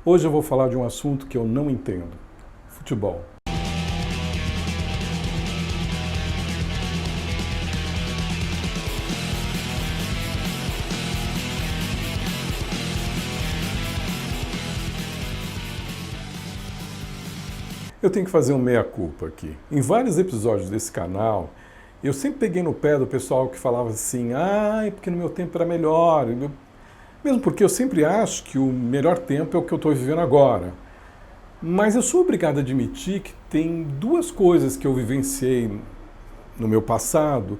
Hoje eu vou falar de um assunto que eu não entendo: futebol. Eu tenho que fazer um meia-culpa aqui. Em vários episódios desse canal, eu sempre peguei no pé do pessoal que falava assim: é porque no meu tempo era melhor. Mesmo porque eu sempre acho que o melhor tempo é o que eu estou vivendo agora. Mas eu sou obrigado a admitir que tem duas coisas que eu vivenciei no meu passado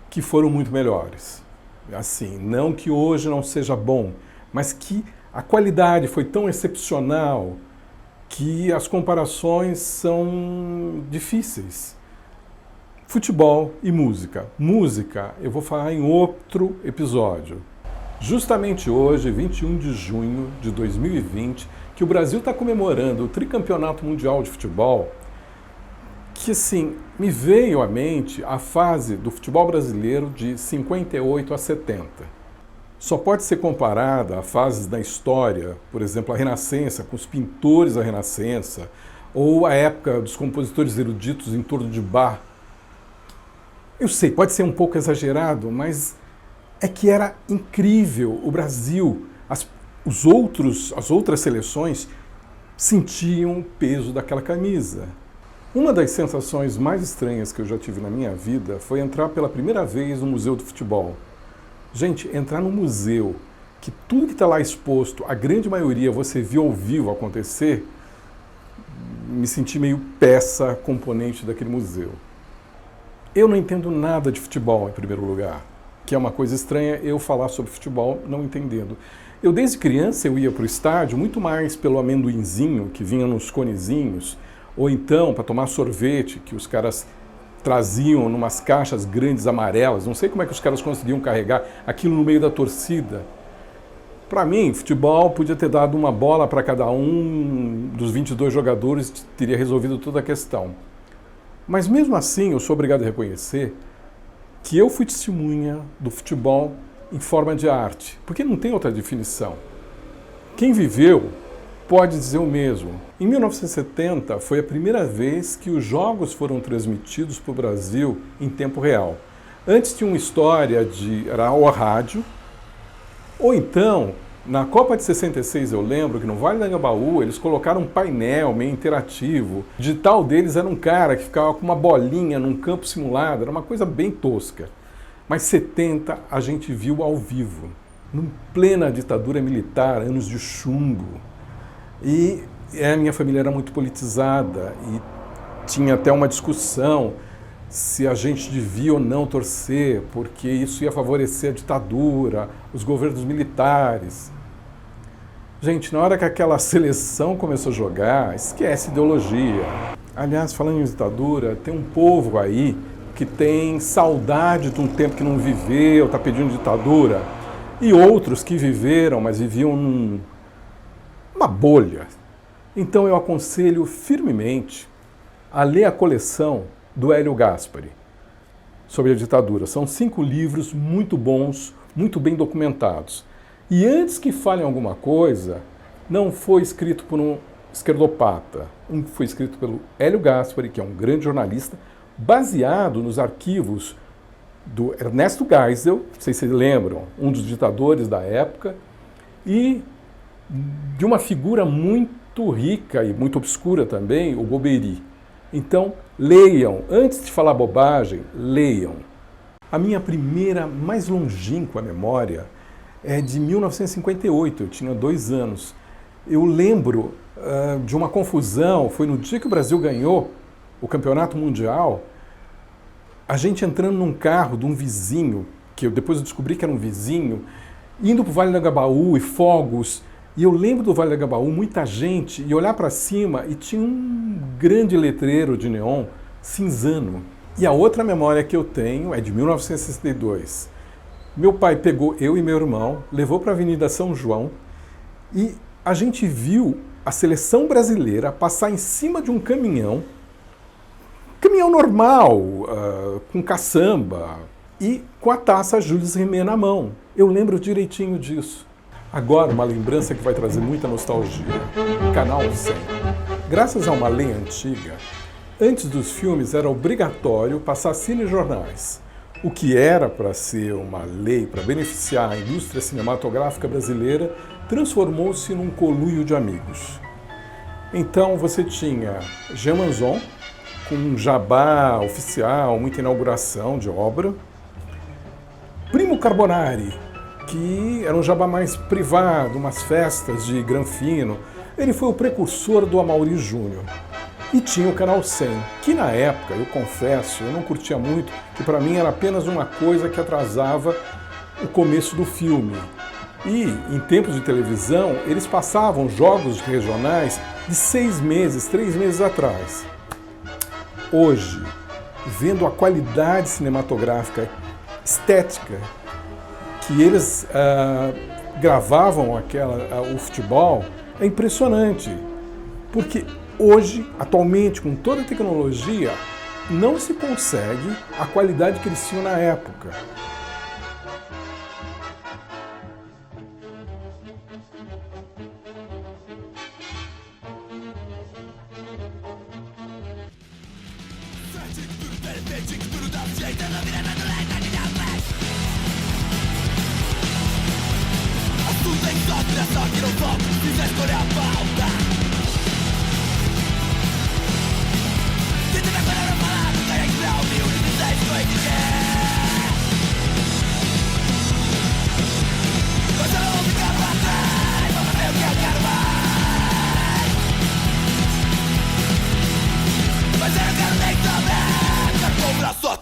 que foram muito melhores. Assim, não que hoje não seja bom, mas que a qualidade foi tão excepcional que as comparações são difíceis. Futebol e música. Música eu vou falar em outro episódio. Justamente hoje, 21 de junho de 2020, que o Brasil está comemorando o tricampeonato mundial de futebol, que assim, me veio à mente a fase do futebol brasileiro de 58 a 70. Só pode ser comparada a fases da história, por exemplo, a Renascença, com os pintores da Renascença, ou a época dos compositores eruditos em torno de Bach. Eu sei, pode ser um pouco exagerado, mas é que era incrível. O Brasil, as outras seleções sentiam o peso daquela camisa. Uma das sensações mais estranhas que eu já tive na minha vida foi entrar pela primeira vez no Museu do Futebol. Gente, entrar no museu, que tudo que está lá exposto, a grande maioria você viu ao vivo acontecer, me senti meio peça, componente daquele museu. Eu não entendo nada de futebol, em primeiro lugar, que é uma coisa estranha eu falar sobre futebol não entendendo. Eu, desde criança, eu ia para o estádio muito mais pelo amendoinzinho que vinha nos conezinhos, ou então para tomar sorvete, que os caras traziam numas caixas grandes amarelas. Não sei como é que os caras conseguiam carregar aquilo no meio da torcida. Para mim, futebol podia ter dado uma bola para cada um dos 22 jogadores, teria resolvido toda a questão. Mas mesmo assim, eu sou obrigado a reconhecer que eu fui testemunha do futebol em forma de arte, porque não tem outra definição. Quem viveu pode dizer o mesmo. Em 1970 foi a primeira vez que os jogos foram transmitidos para o Brasil em tempo real. Antes tinha uma história era o rádio, ou então, na Copa de 66 eu lembro que no Vale do Anhangabaú eles colocaram um painel meio interativo. O digital deles era um cara que ficava com uma bolinha num campo simulado, era uma coisa bem tosca. Mas 70 a gente viu ao vivo, em plena ditadura militar, anos de chumbo. E a minha família era muito politizada e tinha até uma discussão se a gente devia ou não torcer, porque isso ia favorecer a ditadura, os governos militares. Gente, na hora que aquela seleção começou a jogar, esquece ideologia. Aliás, falando em ditadura, tem um povo aí que tem saudade de um tempo que não viveu, está pedindo ditadura, e outros que viveram, mas viviam numa bolha. Então eu aconselho firmemente a ler a coleção do Hélio Gaspari sobre a ditadura. São 5 livros muito bons, muito bem documentados. E antes que falem alguma coisa, não foi escrito por um esquerdopata. Foi escrito pelo Hélio Gaspari, que é um grande jornalista, baseado nos arquivos do Ernesto Geisel, não sei se vocês lembram, um dos ditadores da época, e de uma figura muito rica e muito obscura também, o Golbery. Então, leiam. Antes de falar bobagem, leiam. A minha primeira, mais longínqua memória é de 1958, eu tinha 2 anos. Eu lembro de uma confusão, foi no dia que o Brasil ganhou o campeonato mundial, a gente entrando num carro de um vizinho, que depois eu descobri que era um vizinho, indo para o Vale do Anhangabaú e fogos. E eu lembro do Vale do Anhangabaú, muita gente, e olhar para cima e tinha um grande letreiro de neon cinzano. E a outra memória que eu tenho é de 1962. Meu pai pegou eu e meu irmão, levou para a Avenida São João e a gente viu a seleção brasileira passar em cima de um caminhão normal, com caçamba e com a taça Jules Rimet na mão. Eu lembro direitinho disso. Agora, uma lembrança que vai trazer muita nostalgia. Canal 100. Graças a uma lei antiga, antes dos filmes era obrigatório passar cinejornais. O que era para ser uma lei para beneficiar a indústria cinematográfica brasileira transformou-se num conluio de amigos. Então você tinha Jean Manzon, com um jabá oficial, muita inauguração de obra. Primo Carbonari, que era um jabá mais privado, umas festas de Granfino. Ele foi o precursor do Amaury Júnior. E tinha o Canal 100, que na época, eu confesso, eu não curtia muito, que para mim era apenas uma coisa que atrasava o começo do filme. E, em tempos de televisão, eles passavam jogos regionais de 6 meses, 3 meses atrás. Hoje, vendo a qualidade cinematográfica, estética, que eles gravavam o futebol, é impressionante. Porque hoje, atualmente, com toda a tecnologia, não se consegue a qualidade que eles tinham na época.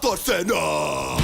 Torcendo!